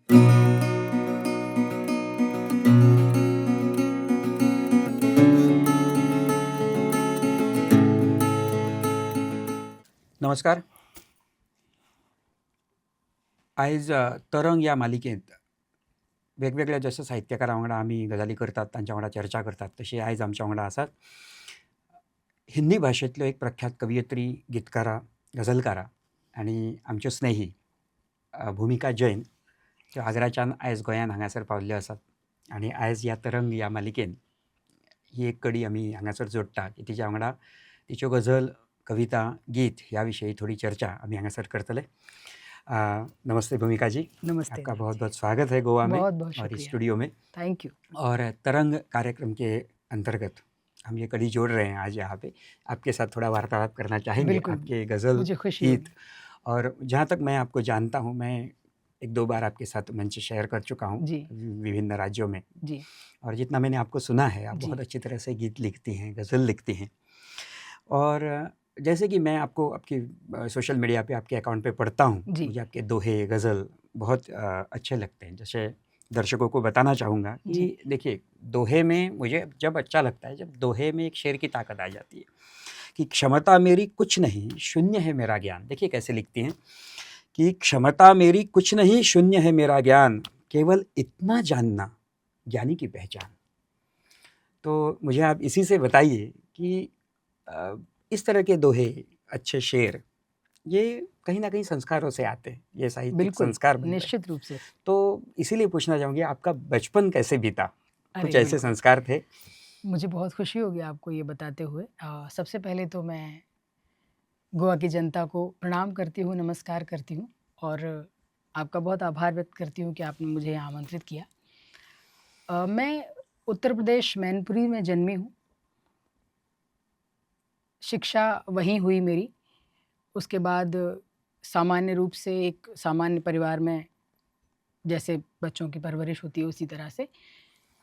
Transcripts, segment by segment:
नमस्कार. आयज तरंग ह्या मालिकेंत वेगवेगळ्या जशे साहित्यकारा वांगडा आमी गजाली करतात, तांच्या वांगडा चर्चा करतात, तशी आयज आमच्या वांगडा आसात हिंदी भाशेंतल्यो एक प्रख्यात कवयित्री, गीतकारा, गझलकारा आनी आमच्यो स्नेही भुमिका जैन, त्यो आग्राच्यान आयज गोंयांत हांगासर पाविल्ल्यो आसात. आनी आयज ह्या तरंग ह्या मालिकेंत ही एक कडी आमी हांगासर जोडटा की तिच्या वांगडा तिच्यो गझल, कविता, गीत ह्या विशयी थोड़ी चर्चा आमी हांगासर करतले. नमस्ते भूमिका जी. नमस्ते आपका जी, बहुत जी। बहुत स्वागत है गोवा में बहुत बहुत और इस शुक्रिया। स्टूडियो में. Thank you. और तरंग कार्यक्रम के अंतर्गत हम ये कड़ी जोड़ रहे हैं आज यहाँ पे. आपके साथ थोड़ा वार्तालाप करना चाहेंगे. बिल्कुल, आपके गज़ल, मुझे खुशी गीत, होगी। और जहाँ तक मैं आपको जानता हूँ, मैं एक दो बार आपके साथ मंच शेयर कर चुका हूँ जी, विभिन्न राज्यों में. जी, और जितना मैंने आपको सुना है, आप जी। बहुत अच्छी तरह से गीत लिखती हैं, गज़ल लिखती हैं. और जैसे कि मैं आपको आपकी सोशल मीडिया पे आपके अकाउंट पे पढ़ता हूँ, जी, मुझे आपके दोहे, गज़ल बहुत अच्छे लगते हैं. जैसे दर्शकों को बताना चाहूँगा जी, कि देखिए, दोहे में मुझे जब अच्छा लगता है, जब दोहे में एक शेर की ताकत आ जाती है कि क्षमता मेरी कुछ नहीं, शून्य है मेरा ज्ञान. देखिए कैसे लिखती हैं कि क्षमता मेरी कुछ नहीं, शून्य है मेरा ज्ञान, केवल इतना जानना ज्ञानी की पहचान. तो मुझे आप इसी से बताइए कि इस तरह के दोहे, अच्छे शेर, ये कहीं न कहीं संस्कारों से आते हैं, ये साहित्यिक बिल्कुल, संस्कार बनते हैं. निश्चित रूप से। तो इसीलिए पूछना चाहूँगी, आपका बचपन कैसे बीता? कुछ अरे ऐसे बिल्कुल, संस्कार थे? मुझे बहुत खुशी होगी आपको ये बताते हुए। सबसे पहले तो मैं गोवा की जनता को प्रणाम करती हूँ, नमस्कार करती हूँ और आपका बहुत आभार व्यक्त करती हूँ कि आपने मुझे यहाँ आमंत्रित किया। मैं उत्तर प्रदेश मैनपुरी में जन्मी हूँ। शिक्षा वहीं हुई मेरी। उसके बाद सामान्य रूप से एक सामान्य परिवार में जैसे बच्चों की परवरिश होती है उसी तरह से।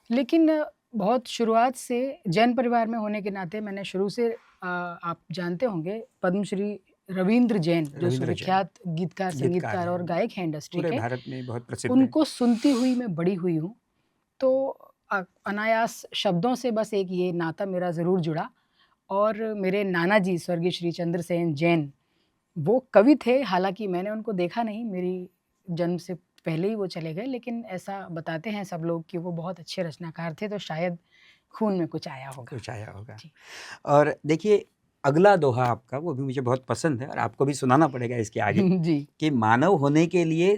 लेकिन बहुत शुरुआत से जैन परिवार में होने के नाते मैंने शुरू से आप जानते होंगे पद्मश्री रविंद्र जैन जो रविंद्र जैन, सुविख्यात गीतकार, गीतकार संगीतकार हैं, और गायक हैं इंडस्ट्री पूरे के, भारत में बहुत प्रसिद्ध हैं. उनको सुनती हुई मैं बड़ी हुई हूँ। तो अनायास शब्दों से बस एक ये नाता मेरा ज़रूर जुड़ा और मेरे नाना जी स्वर्गीय श्री चंद्रसेन जैन, वो कवि थे, हालाँकि मैंने उनको देखा नहीं, मेरी जन्म से पहले ही वो चले गए, लेकिन ऐसा बताते हैं सब लोग कि वो बहुत अच्छे रचनाकार थे, तो शायद खून में कुछ आया होगा। कुछ आया होगा. जी। और देखिए, अगला दोहा आपका, वो भी मुझे बहुत पसंद है और आपको भी सुनाना पड़ेगा इसके आगे जी। कि मानव होने के लिए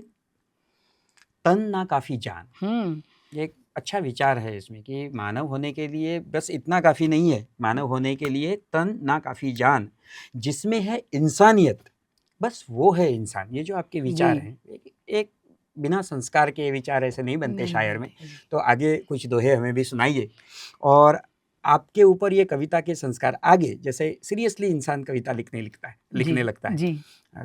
तन ना काफ़ी जान. हुँ। ये एक अच्छा विचार है इसमें कि मानव होने के लिए बस इतना काफ़ी नहीं है, मानव होने के लिए तन ना काफ़ी जान, जिसमें है इंसानियत, बस वो है इंसान. ये जो आपके जी। विचार हैं, एक बिना संस्कार के विचार ऐसे नहीं बनते नहीं शायर में. बनते। जी। तो आगे कुछ दोहे हमें भी सुनाइए. और आपके ऊपर ये कविता के संस्कार आगे, जैसे सीरियसली इंसान कविता लिखने जी, लगता है, जी।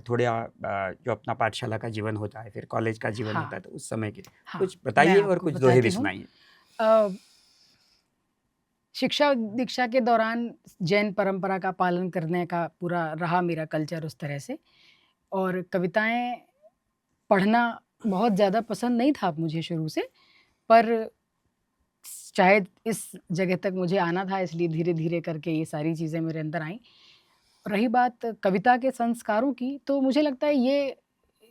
थोड़ा जो अपना पाठशाला का जीवन होता है, फिर कॉलेज का जीवन होता हाँ, है, तो उस समय के हाँ, कुछ मैं बताइए और आपको कुछ दोहे बताती भी हूँ। सुनाइए. अ, शिक्षा दीक्षा के दौरान जैन परंपरा का पालन करने का पूरा रहा मेरा कल्चर उस तरह से और कविताएँ पढ़ना बहुत ज़्यादा पसंद नहीं था मुझे शुरू से, पर शायद इस जगह तक मुझे आना था इसलिए धीरे-धीरे करके ये सारी चीज़ें मेरे अंदर आईं। रही बात कविता के संस्कारों की, तो मुझे लगता है ये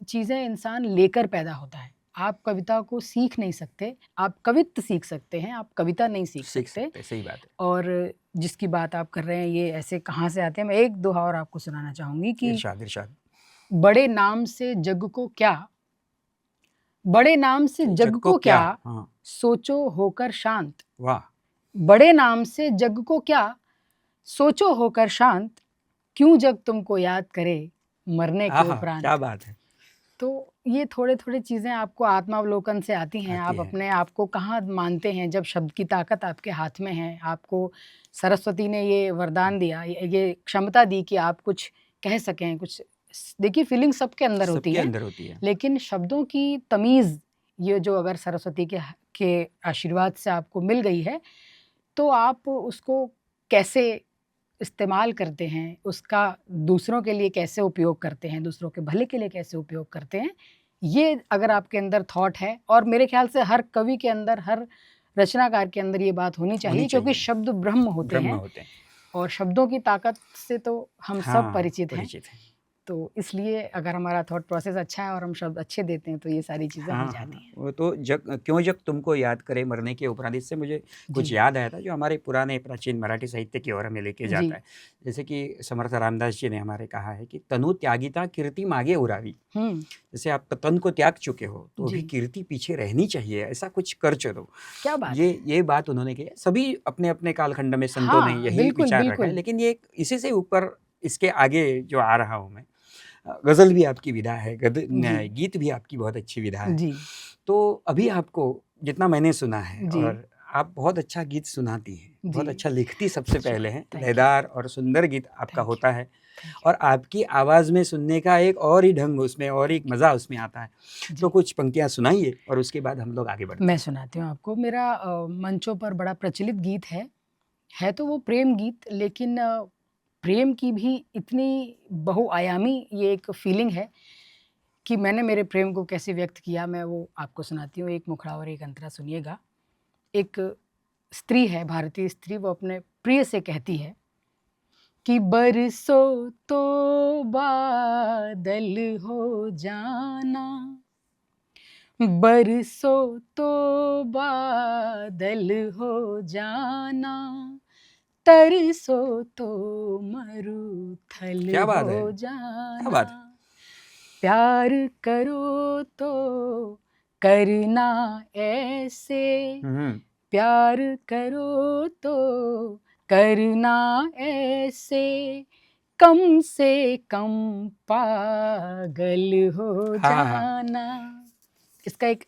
चीज़ें इंसान लेकर पैदा होता है। आप कविता को सीख नहीं सकते, आप कवित्त सीख सकते हैं, आप कविता नहीं सीख सीख सकते। सकते, सही बात है. और जिसकी बात आप कर रहे हैं ये ऐसे कहाँ से आते हैं, मैं एक दोहा और आपको सुनाना चाहूँगी कि इरशाद, इरशाद. बड़े नाम से जग को क्या, बड़े नाम से कि जग जग को को क्या? क्या, हाँ, सोचो होकर शांत। वाह! बड़े नाम से जग को क्या, सोचो होकर शांत, क्यों जग तुमको याद करे, मरने के आहा! क्या उपरांत। बात है. तो ये थोड़े-थोड़े चीज़ें आपको आत्मावलोकन से आती हैं, आती आप है. अपने आप को कहाँ मानते हैं जब शब्द की ताकत आपके हाथ में है। आपको सरस्वती ने ये वरदान दिया, ये क्षमता दी कि आप कुछ कह सकें, कुछ देखिए फीलिंग सबके अंदर होती सबके है, अंदर होती है. लेकिन शब्दों की तमीज़ ये जो अगर सरस्वती के आशीर्वाद से आपको मिल गई है, तो आप उसको कैसे इस्तेमाल करते हैं, उसका दूसरों के लिए कैसे उपयोग करते हैं, दूसरों के भले के लिए कैसे उपयोग करते हैं, ये अगर आपके अंदर थॉट है, और मेरे ख्याल से हर कवि के अंदर, हर रचनाकार के अंदर ये बात होनी चाहिए, क्योंकि चाहिए। शब्द ब्रह्म होते ब्रह्म हैं होते हैं। और शब्दों की ताकत से तो हम सब हाँ, परिचित हैं। परिचित हैं। तो इसलिए अगर हमारा थॉट प्रोसेस अच्छा है और हम शब्द अच्छे देते हैं तो ये सारी चीज़ें हो हाँ, जाती हाँ, हैं। वो तो क्यों जग तुमको याद करे मरने के उपरांत, इससे मुझे कुछ जी, याद आया था जो हमारे पुराने प्राचीन मराठी साहित्य की ओर हमें लेके जी। जाता है। जैसे कि समर्थ रामदास जी ने हमारे कहा है कि तनु त्यागिता कीर्ति मागे उरावी। हुँ, जैसे आप तन को त्याग चुके हो तो अभी जी। कीर्ति पीछे रहनी चाहिए, ऐसा कुछ कर चलो। क्या बात है! ये बात उन्होंने की है। सभी अपने-अपने कालखंड में संतों ने हाँ, यही बिल्कुल, विचार रखा है, बिल्कुल। लेकिन ये इसी से ऊपर इसके आगे जो आ रहा हूँ मैं, गज़ल भी आपकी विधा है, जी, गीत भी आपकी बहुत अच्छी विधा है। जी, तो अभी आपको जितना मैंने सुना है, जी, और आप बहुत अच्छा गीत सुनाती हैं, जी। बहुत अच्छा लिखती सबसे श्योर, पहले हैं, थैंक यू, लयदार और सुंदर गीत आपका थैंक यू, होता है। Thank you. और आपकी आवाज़ में सुनने का एक और ही ढंग उसमें और एक मज़ा उसमें आता है। तो जी, कुछ पंक्तियाँ सुनाइए और उसके बाद हम लोग आगे बढ़ते मैं हैं। सुनाती हूँ आपको। मेरा मंचों पर बड़ा प्रचलित गीत है तो वो प्रेम गीत, लेकिन प्रेम की भी इतनी बहुआयामी ये एक फीलिंग है कि मैंने मेरे प्रेम को कैसे व्यक्त किया, मैं वो आपको सुनाती हूँ। एक मुखड़ा और एक अंतरा सुनिएगा। एक स्त्री है, भारतीय स्त्री, वो अपने प्रिय से कहती है कि बरसों तो बादल हो जाना, बरसों तो बादल हो जाना, तरसो तो मरुथल क्या बात है! हो क्या जाना, बात है! प्यार करो तो करना ऐसे, हुँ, हुँ। प्यार करो तो करना ऐसे, कम से कम पागल हो हाँ, हाँ, जाना। इसका एक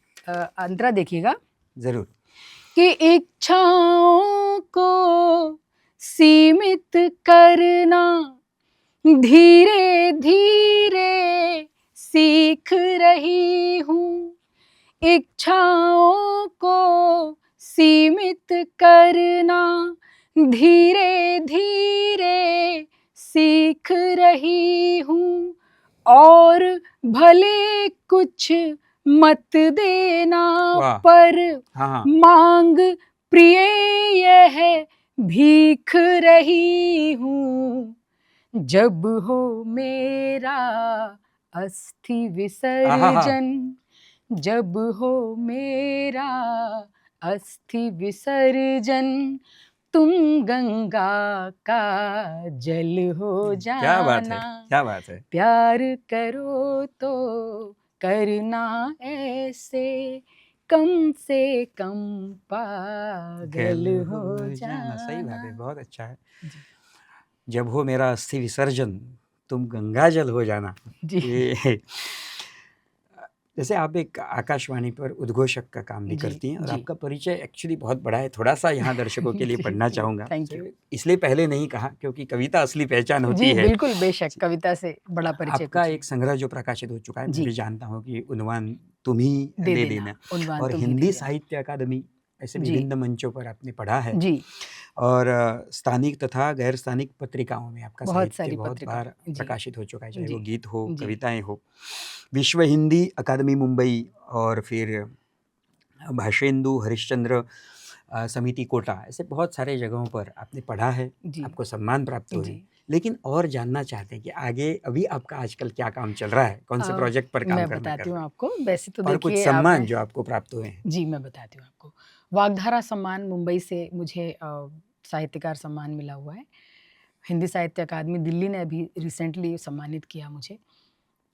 अंतरा देखिएगा ज़रूर। कि इच्छाओं को सीमित करना धीरे धीरे सीख रही हूँ, इच्छाओं को सीमित करना धीरे धीरे सीख रही हूँ, और भले कुछ मत देना वाह! पर हाँ, हाँ। मांग प्रिय यह भीख रही हूँ, जब हो मेरा अस्थि आहाहा! विसर्जन, जब हो मेरा अस्थि विसर्जन, तुम गंगा का जल हो क्या बात है! जाना, क्या बात है! प्यार करो तो करना ऐसे, कम से कम गल पागल हो हो जाना, सही बात जाना। है, बहुत अच्छा है। जी, जब हो मेरा अस्थि विसर्जन, तुम गंगा जल हो जाना। जी, ये जैसे आप एक आकाशवाणी पर उद्घोषक का काम भी जी, करती हैं, और जी। आपका परिचय एक्चुअली बहुत बड़ा है। थोड़ा-सा यहाँ दर्शकों के लिए जी, पढ़ना जी, चाहूँगा थैंक यू। आपसे। इसलिए पहले नहीं कहा क्योंकि कविता असली पहचान होती जी, है। बिल्कुल, बेशक कविता से बड़ा परिचय आपका कुछ एक नहीं। संग्रह जो प्रकाशित हो चुका है, मैं भी जी, जानता हूँ कि उन्वान तुम ही दे दे देना, देना, उन्वान और तुम ही दे हिंदी देना। साहित्य अकादमी, ऐसे जी, विभिन्न मंचों पर आपने पढ़ा है। जी, और स्थानिक तथा गैर स्थानिक पत्रिकाओं में आपका बहुत साहित्य सारी बहुत पत्रिकाओं बार में। जी, प्रकाशित हो चुका है, चाहे वो जी, गीत हो, जी, कविताएँ हो। विश्व हिंदी अकादमी मुंबई, और फिर भाषेंदु हरिश्चंद्र समिति कोटा, ऐसे बहुत सारे जगहों पर आपने पढ़ा है, जी, आपको सम्मान प्राप्त हुए जी। हैं। लेकिन और जानना चाहते हैं कि आगे अभी आपका आजकल क्या काम चल रहा है? कौन से प्रोजेक्ट पर काम मैं करना कर बताती हूँ रहे हैं? आपको। वैसे तो और कुछ देखिए सम्मान आपने, जो आपको प्राप्त हुए हैं? जी, मैं बताती हूँ आपको। वाग्धारा सम्मान मुंबई से मुझे साहित्यकार सम्मान मिला हुआ है। हिंदी साहित्य अकादमी दिल्ली ने अभी रिसेंटली सम्मानित किया मुझे,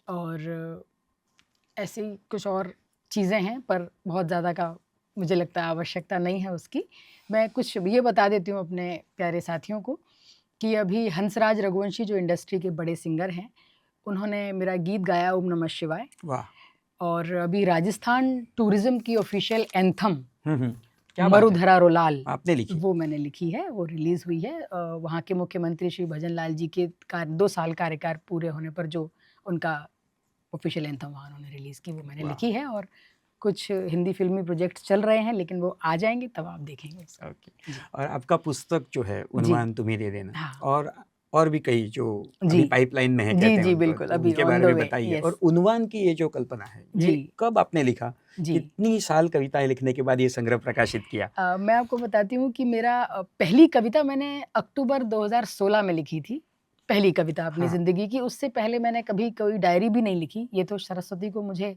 और ऐसे ही कुछ और चीज़ें हैं, पर बहुत ज़्यादा का मुझे लगता है आवश्यकता नहीं है उसकी। मैं कुछ ये बता देती हूँ अपने प्यारे साथियों को कि अभी हंसराज रघुवंशी जो इंडस्ट्री के बड़े सिंगर हैं, उन्होंने मेरा गीत गाया ओम नमः शिवाय, वाह! और अभी राजस्थान टूरिज़्म की ऑफ़िशियल एंथम हुँ। क्या बात है! मरुधरा रोलाल, आपने लिखी? वो मैंने लिखी है, वो रिलीज़ हुई है। वहाँ के मुख्यमंत्री श्री भजन लाल जी के 2 साल कार्यकाल पूरे होने पर जो उनका ऑफ़िशियल एंथम वहाँ उन्होंने रिलीज़ की, वो मैंने वाह! लिखी है। और कुछ हिंदी फ़िल्मी प्रोजेक्ट्स चल रहे हैं, लेकिन वो आ जाएँगे तब आप देखेंगे उसको। ओके। जी। और आपका पुस्तक जो है जी। उन्वान तुम्हें दे देना, हाँ। और और भी कई जो अभी जी पाइपलाइन में है जी कहते हैं जी उनको, बिल्कुल तो अभी उनके ऑन बारे द में वे बताइए। और यस उन्वान की ये जो कल्पना है, ये जी कब आपने लिखा? जी कितनी साल कविताएं लिखने के बाद ये संग्रह प्रकाशित किया? मैं आपको बताती हूँ कि मेरा पहली कविता मैंने अक्टूबर 2016 में लिखी थी। पहली कविता अपनी हाँ, ज़िंदगी की। उससे पहले मैंने कभी कोई डायरी भी नहीं लिखी। ये तो सरस्वती को मुझे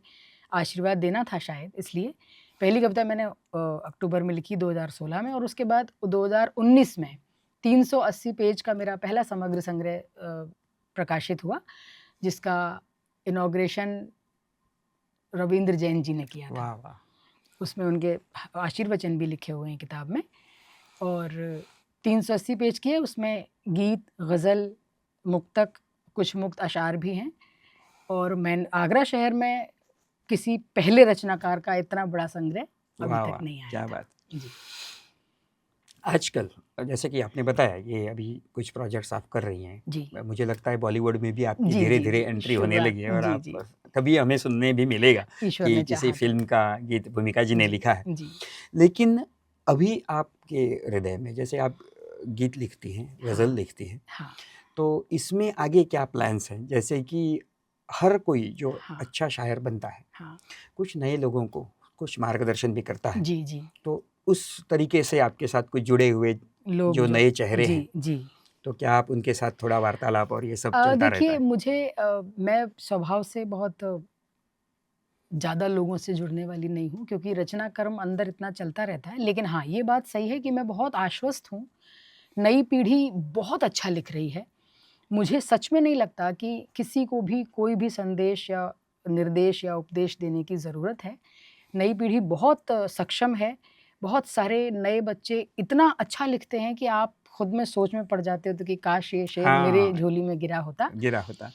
आशीर्वाद देना था शायद इसलिए। पहली कविता मैंने अक्टूबर में लिखी 2016 में और उसके बाद 2019 में 380 पेज का मेरा पहला समग्र संग्रह प्रकाशित हुआ, जिसका इनॉग्रेशन रविंद्र जैन जी ने किया था। वाह वाह। उसमें उनके आशीर्वचन भी लिखे हुए हैं किताब में। और 380 पेज की है। उसमें गीत, गज़ल, मुक्तक, कुछ मुक्त अशार भी हैं। और मैं आगरा शहर में किसी पहले रचनाकार का इतना बड़ा संग्रह अभी वाह तक वाह, नहीं आया क्या था। बात। जी आजकल जैसे कि आपने बताया ये अभी कुछ प्रोजेक्ट्स आप कर रही हैं, जी मुझे लगता है बॉलीवुड में भी आपकी जी धीरे जी धीरे जी एंट्री होने शुरुआत लगी है, और जी आप जी कभी हमें सुनने भी मिलेगा ईश्वर कि ने किसी चाहा तो। फिल्म का गीत भूमिका जी ने जी लिखा है। जी लेकिन अभी आपके हृदय में जैसे आप गीत लिखती हैं, गज़ल हाँ लिखती हैं, हाँ तो इसमें आगे क्या प्लान्स हैं? जैसे कि हर कोई जो हाँ अच्छा शायर बनता है, हाँ कुछ नए लोगों को कुछ मार्गदर्शन भी करता है, जी जी तो उस तरीके से आपके साथ कुछ जुड़े हुए लोग जो जो नए चेहरे जी हैं, जी तो क्या आप उनके साथ थोड़ा वार्तालाप और ये सब चलता रहता देखिए है? मुझे मैं स्वभाव से बहुत ज़्यादा लोगों से जुड़ने वाली नहीं हूँ, क्योंकि रचना कर्म अंदर इतना चलता रहता है। लेकिन हाँ, ये बात सही है कि मैं बहुत आश्वस्त हूँ, नई पीढ़ी बहुत अच्छा लिख रही है। मुझे सच में नहीं लगता कि किसी को भी कोई भी संदेश या निर्देश या उपदेश देने की ज़रूरत है। नई पीढ़ी बहुत सक्षम है। बहुत सारे नए बच्चे इतना अच्छा लिखते हैं कि आप खुद में सोच में पड़ जाते हो तो कि काश ये शेर मेरे हाँ, झोली में गिरा होता। गिरा होता।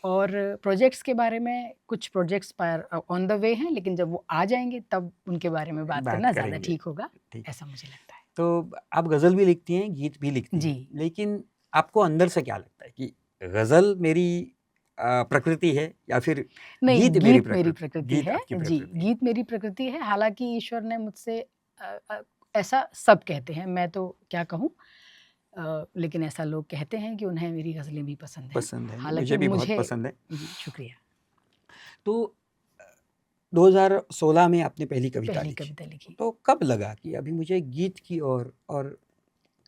और प्रोजेक्ट्स के बारे में कुछ प्रोजेक्ट्स ऑन द वे हैं, लेकिन जब वो आ जाएँगे तब उनके बारे में बात बात करना ज़्यादा करेंगे, ठीक होगा, ठीक है। ऐसा मुझे लगता है। तो आप गज़ल भी लिखती हैं, गीत भी लिखती जी। हैं, लेकिन आपको अंदर से क्या लगता है कि गज़ल मेरी प्रकृति है या फिर नहीं, गीत मेरी गीत मेरी प्रकृति? प्रकृति गीत है। आपकी जी, प्रकृति है। गीत मेरी प्रकृति है। हालाँकि ईश्वर ने मुझसे ऐसा सब कहते हैं, मैं तो क्या कहूँ, लेकिन ऐसा लोग कहते हैं कि उन्हें मेरी ग़ज़लें भी पसंद हैं। पसंद है, हालाँकि मुझे भी बहुत मुझे पसंद है। जी, शुक्रिया। तो 2016 में आपने पहली कविता पहली लिखी, कविता लिखी, तो कब लगा कि अभी मुझे गीत की और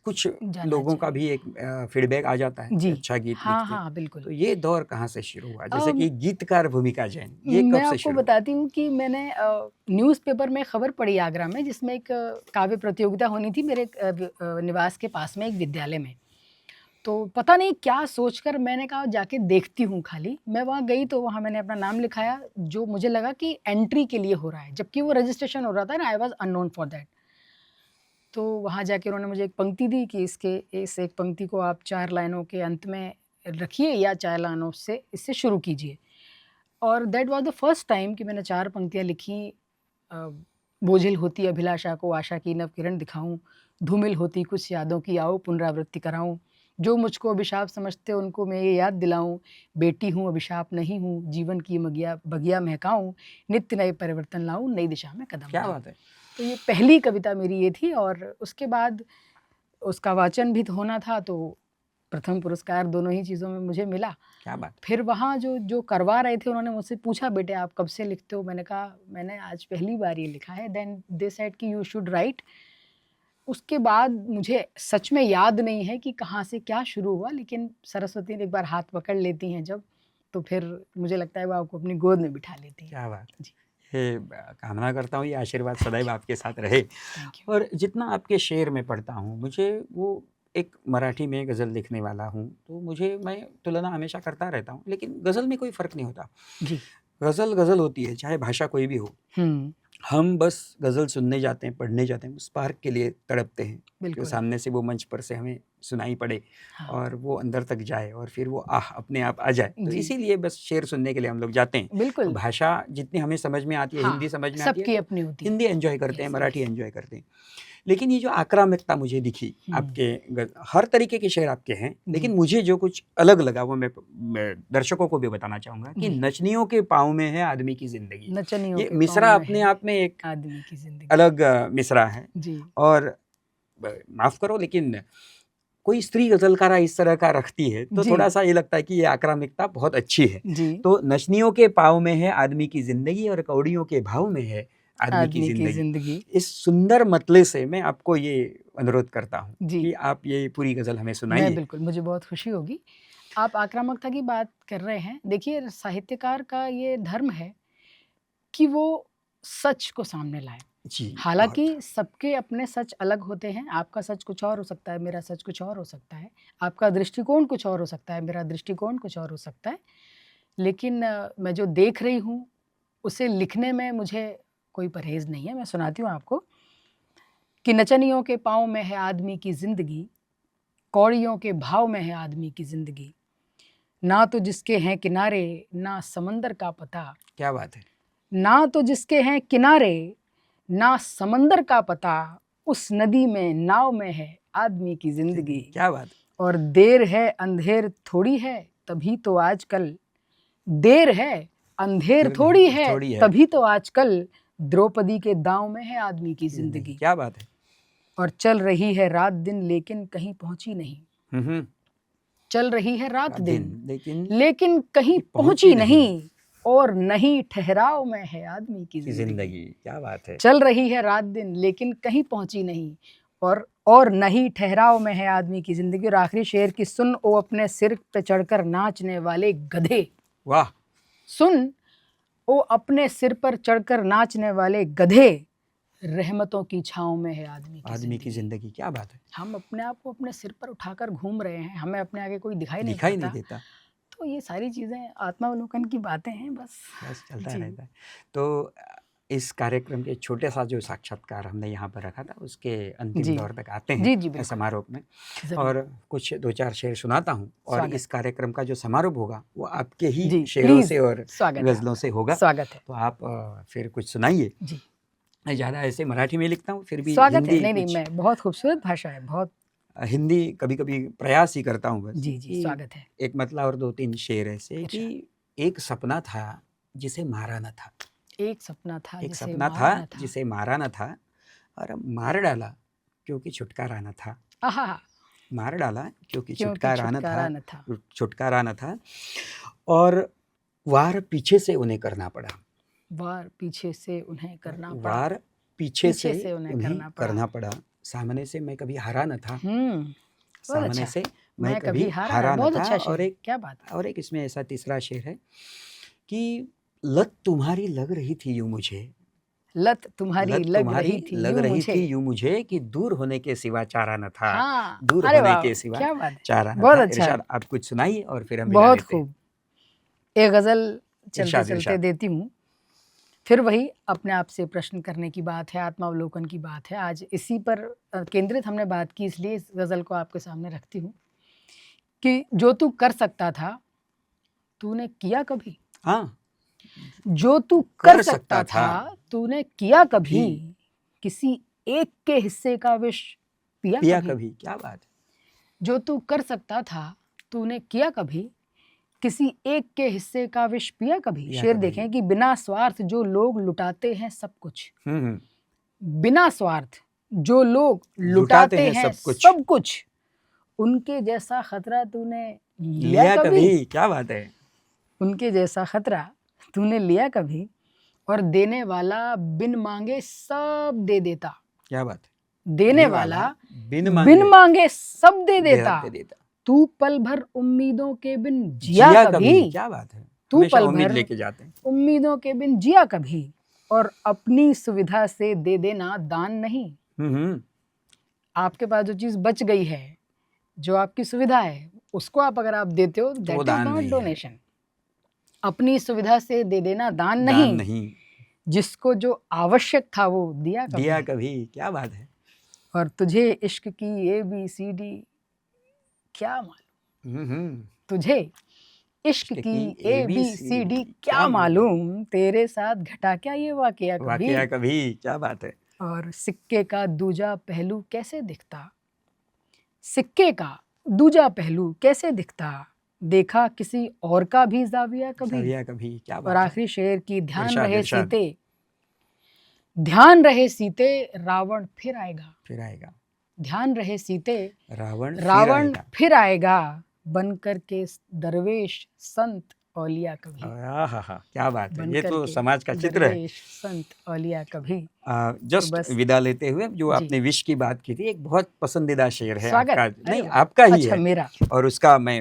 कुछ जानना लोगों का चाहिए। भी एक फीडब्याक आ जाता है कि जी। अच्छा गीत हाँ, लिखते हैं, हाँ, बिल्कुल। तो ये दौर कहाँ से शुरू हुआ? जैसे अम कि गीतकार भूमिका जैन, ये कब मैं से आपको शुरू हुआ? बताती हूँ कि मैंने न्यूज़पेपर में खबर पढ़ी आगरा में, जिसमें एक काव्य प्रतियोगिता होनी थी मेरे निवास के पास में एक विद्यालय में। तो पता नहीं क्या सोचकर मैंने कहा जाके देखती हूँ खाली। मैं वहाँ गई तो वहाँ मैंने अपना नाम लिखाया, जो मुझे लगा कि एंट्री के लिए हो रहा है, जबकि वो रजिस्ट्रेशन हो रहा था ना, I was unknown for that. तो वहाँ जाके उन्होंने मुझे एक पंक्ति दी कि इस एक पंक्ति को आप 4 लाइनों के अंत में रखिए या 4 लाइनों से इससे शुरू कीजिए। और that was the first time कि मैंने 4 पंक्तियाँ लिखी। अ, बोझिल होती अभिलाषा को आशा की नव किरण दिखाऊँ, धूमिल होती कुछ यादों की आओ पुनरावृत्ति कराऊँ, जो मुझको अभिशाप समझते उनको मैं ये याद दिलाऊँ, बेटी हूँ अभिशाप नहीं हूँ, जीवन की बगिया महकाऊँ, नित्य नए परिवर्तन लाऊँ, नई दिशा में कदम क्या बढ़ाऊँ। बात है! तो ये पहली कविता मेरी ये थी और उसके बाद उसका वाचन भी तो होना था, तो प्रथम पुरस्कार दोनों ही चीज़ों में मुझे मिला। क्या बात है! फिर वहाँ जो जो करवा रहे थे उन्होंने मुझसे पूछा, बेटे आप कब से लिखते हो? मैंने कहा मैंने आज पहली बार ये लिखा है। देन दे सेड कि यू शुड राइट। उसके बाद मुझे सच में याद नहीं है कि कहाँ से क्या शुरू हुआ, लेकिन सरस्वती ने एक बार हाथ पकड़ लेती हैं जब, तो फिर मुझे लगता है वो आपको अपनी गोद में बिठा लेती हैं। क्या बात है! जी, ये कामना करता हूँ ये आशीर्वाद सदैव आपके साथ रहे। Thank you. और जितना आपके शेर में पढ़ता हूँ, मुझे वो एक मराठी में गज़ल लिखने वाला हूँ, तो मैं तुलना हमेशा करता रहता हूँ, लेकिन गज़ल में कोई फ़र्क नहीं होता। जी। गज़ल गज़ल होती है, चाहे भाषा कोई भी हो। हुँ, हम बस गज़ल सुनने जाते हैं, पढ़ने जाते हैं, उस पार्क के लिए तड़पते हैं, जो बिल्कुल। सामने से वो मंच पर से हमें सुनाई पड़े हाँ, और वो अंदर तक जाए और फिर वो आह! अपने आप आ जाए। तो जी, इसीलिए बस शेर सुनने के लिए हम लोग जाते हैं। तो बिल्कुल। भाषा जितनी हमें समझ में आती है, हाँ, हिंदी समझ में आती है, सबकी तो अपनी होती है। हिंदी एन्जॉय करते हैं, यस, मराठी यस। एन्जॉय करते हैं। लेकिन ये जो आक्रामकता मुझे दिखी हुँ, आपके हर तरीके के शेर आपके हैं, लेकिन जी, मुझे जो कुछ अलग लगा वो मैं दर्शकों को भी बताना चाहूँगा कि जी। नचनियों के पाँव में है आदमी की ज़िंदगी। नचनियों ये के पाँव मिसरा में अपने है आप में एक आदमी की ज़िंदगी। अलग मिसरा है। जी, और माफ़ करो, लेकिन कोई स्त्री गजलकारा इस तरह का रखती है तो जी। थोड़ा सा ये लगता है कि ये आक्रामकता बहुत अच्छी है। जी। तो नचनियों के पाँव में है आदमी की जिंदगी और कौड़ियों के भाव में है आदमी की आदमी की जिंदगी। जिंदगी। इस सुंदर मतले से मैं आपको ये अनुरोध करता हूँ जी। कि आप ये पूरी गजल हमें मैं सुनाइए। बिल्कुल, मुझे बहुत खुशी होगी। आप आक्रामकता की बात कर रहे हैं। देखिए, साहित्यकार का ये धर्म है कि वो सच को सामने लाए। जी, बहुत। हालाँकि सबके अपने सच अलग होते हैं। आपका सच कुछ और हो सकता है, मेरा सच कुछ और हो सकता है। आपका दृष्टिकोण कुछ और हो सकता है, मेरा दृष्टिकोण कुछ और हो सकता है। लेकिन मैं जो देख रही हूँ, उसे लिखने में मुझे कोई परहेज़ नहीं है। मैं सुनाती हूँ आपको कि नचनियों के पाँव में है आदमी की ज़िंदगी, कौड़ियों के भाव में है आदमी की ज़िंदगी। ना तो जिसके हैं किनारे, ना समंदर का पता। क्या बात है। ना तो जिसके हैं किनारे, ना समंदर का पता, उस नदी में नाव में है आदमी की ज़िंदगी। क्या बात है। और देर है अंधेर थोड़ी है, तभी तो आजकल देर है अंधेर थोड़ी है, तभी तो आजकल द्रौपदी के दाँव में है आदमी की ज़िंदगी। क्या बात है। और चल रही है रात दिन लेकिन कहीं पहुँची नहीं। चल रही है रात दिन लेकिन कहीं पहुँची नहीं। और नहीं ठहराव में है आदमी की जिंदगी। क्या बात है। चल रही है रात दिन लेकिन कहीं पहुँची नहीं। और नहीं ठहराव में है आदमी की जिंदगी। और आखिरी शेर की सुन ओ अपने सिर पे चढ़कर नाचने वाले गधे। वाह। सुन ओ अपने सिर पर चढ़कर नाचने वाले गधे, रहमतों की छाँव में है आदमी की जिंदगी। क्या बात है। हम अपने आप को अपने सिर पर उठाकर घूम रहे हैं, हमें अपने आगे कोई दिखाई नहीं देता। तो ये सारी चीज़ें आत्मावलोकन की बातें हैं। बस चलता रहता है। तो इस कार्यक्रम के छोटे सा जो साक्षात्कार हमने यहाँ पर रखा था उसके अंतिम दौर तक आते हैं समारोह में, और कुछ 2-4 शेर सुनाता हूँ। और इस कार्यक्रम का जो समारोह होगा वो आपके ही शेरों से और गजलों से होगा। स्वागत है। तो आप फिर कुछ सुनाइए। जी। मैं ज़्यादा ऐसे मराठी में लिखता हूँ, फिर भी स्वागत है। नहीं, मैं बहुत खूबसूरत भाषा है, बहुत हिंदी कभी कभी प्रयास ही करता हूँ बस। जी, स्वागत है। एक मतला और 2-3 शेर ऐसे कि एक सपना था जिसे मारा न था। एक सपना था जिसे मारा न था, और मार डाला क्योंकि छुटकारा न था। मार डाला क्योंकि छुटकारा न था। और वार पीछे से उन्हें करना पड़ा। वार पीछे से उन्हें करना पड़ा। सामने से मैं कभी हारा न था। सामने से मैं कभी हारा न था। और एक क्या बात है। और एक इसमें ऐसा तीसरा शेर है कि लत तुम्हारी लग रही थी यूं मुझे। लत तुम्हारी लग रही थी यूं मुझे कि दूर होने के सिवा चारा न था। दूर अरे होने के सिवा चारा न बहुत था। अच्छा। इरशाद, आप कुछ सुनाइए और फिर हम बहुत खूब। एक गजल चलते चलते देती हूँ। फिर वही अपने आप से प्रश्न करने की बात है, आत्मावलोकन की बात है। आज इसी पर केंद्रित हमने बात की, इसलिए इस गज़ल को आपके सामने रखती हूँ कि जो तू कर सकता था तूने किया कभी। हाँ, जो तू कर सकता था तूने किया कभी। किसी एक के हिस्से का विष पिया कभी। क्या बात है। जो तू कर सकता था तूने किया कभी, किसी एक के हिस्से का विष पिया कभी। शेर देखें कि बिना स्वार्थ जो लोग लुटाते हैं सब कुछ। बिना स्वार्थ जो लोग लुटाते हैं सब कुछ, उनके जैसा खतरा तूने लिया कभी। क्या बात है। उनके जैसा खतरा तूने लिया कभी। और देने वाला बिन मांगे सब दे देता। क्या बात है। देने वाला बिन मांगे सब दे देता। तू पल भर उम्मीदों के बिन जिया कभी। क्या बात है। तू पल उम्मीद भर लेके जाते हैं। उम्मीदों के बिन जिया कभी। और अपनी सुविधा से दे देना दान नहीं। आपके पास जो चीज बच गई है, जो आपकी सुविधा है, उसको आप अगर आप देते हो दैट इज नॉट डोनेशन। अपनी सुविधा से दे देना दान नहीं। जिसको जो आवश्यक था वो दिया कभी। क्या बात है। और तुझे इश्क की ABCD क्या मालूम। तुझे इश्क की ABCD क्या मालूम। तेरे साथ घटा क्या ये वाकया कभी। क्या बात है। और सिक्के का दूजा पहलू कैसे दिखता। सिक्के का दूजा पहलू कैसे दिखता। देखा किसी और का भी जाविया कभी। क्या बात। और आखिरी शेर की ध्यान रहे सीते रावण फिर आएगा। ध्यान रहे सीते, रावण फिर रावण आएगा। फिर आएगा, बनकर के दरवेश संत औलिया कभी। आहा, क्या बात है! ये बनकर तो के समाज का चित्र है। दरवेश संत औलिया कभी। तो जस्ट बस विदा लेते हुए जो जी, आपने विश की बात की थी, एक बहुत पसंदीदा शेर है स्वागत। आपका, अरे नहीं वाह! आपका ही अच्छा है, मेरा। और उसका मैं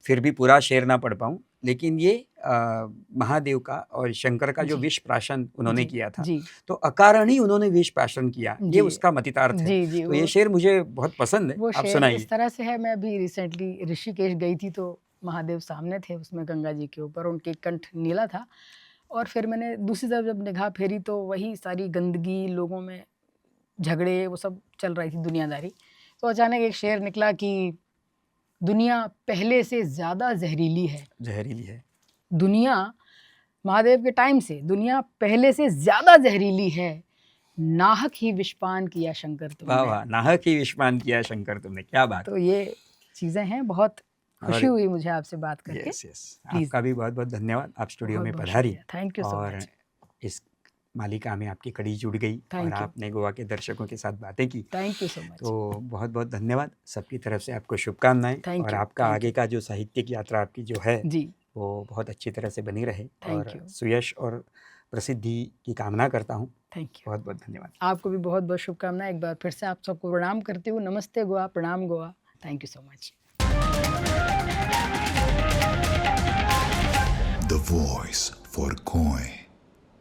फिर भी पूरा शेर ना पढ़ पाऊँ, लेकिन ये महादेव का और शंकर का जो जी, विष प्राशन उन्होंने जी, किया था, जी, तो अकारण ही उन्होंने विष प्राशन किया, ये जी, उसका मतितार्थ है। जी, जी, तो ये शेर मुझे बहुत पसंद है, वो आप शेर सुनाइए। इस तरह से है, मैं अभी रिसेंटली ऋषिकेश गई थी तो महादेव सामने थे उसमें गंगा जी के ऊपर, उनके कंठ नीला था और फिर मैंने दूसरी तरफ जब निगाह फेरी तो वही सारी गंदगी, लोगों में झगड़े, वो सब चल रही थी दुनियादारी। तो अचानक एक शेर निकला कि दुनिया पहले से ज़्यादा जहरीली है। जहरीली है। दुनिया महादेव के टाइम से दुनिया पहले से ज़्यादा जहरीली है, नाहक ही विषपान किया शंकर वाह तुमने। वाह, नाहक ही विषपान किया शंकर तुमने, क्या बात है! तो ये चीज़ें हैं, बहुत खुशी और हुई मुझे आपसे बात करके। यस यस, प्लीज़, आपका भी बहुत बहुत धन्यवाद, आप स्टूडियो बहुत में बहुत पधारी शुक्रिया। थैंक यू सो और मच। इस मालिका में आपकी कड़ी जुड़ गई और थैंक यू, आपने गोवा के दर्शकों के साथ बातें की, थैंक यू सो मच। तो बहुत बहुत धन्यवाद। सबकी तरफ से आपको शुभकामनाएं थैंक और यू, आपका थैंक आगे यू। का जो साहित्यिक यात्रा आपकी जो है जी, वो बहुत अच्छी तरह से बनी रहे थैंक और यू, सुयश और प्रसिद्धि की कामना करता हूँ। Thank you. बहुत बहुत धन्यवाद। आपको भी बहुत बहुत शुभकामनाएं। एक बार फिर से आप सबको प्रणाम करती हूँ। नमस्ते गोवा, प्रणाम Goa. Thank you so much. The voice for Koi.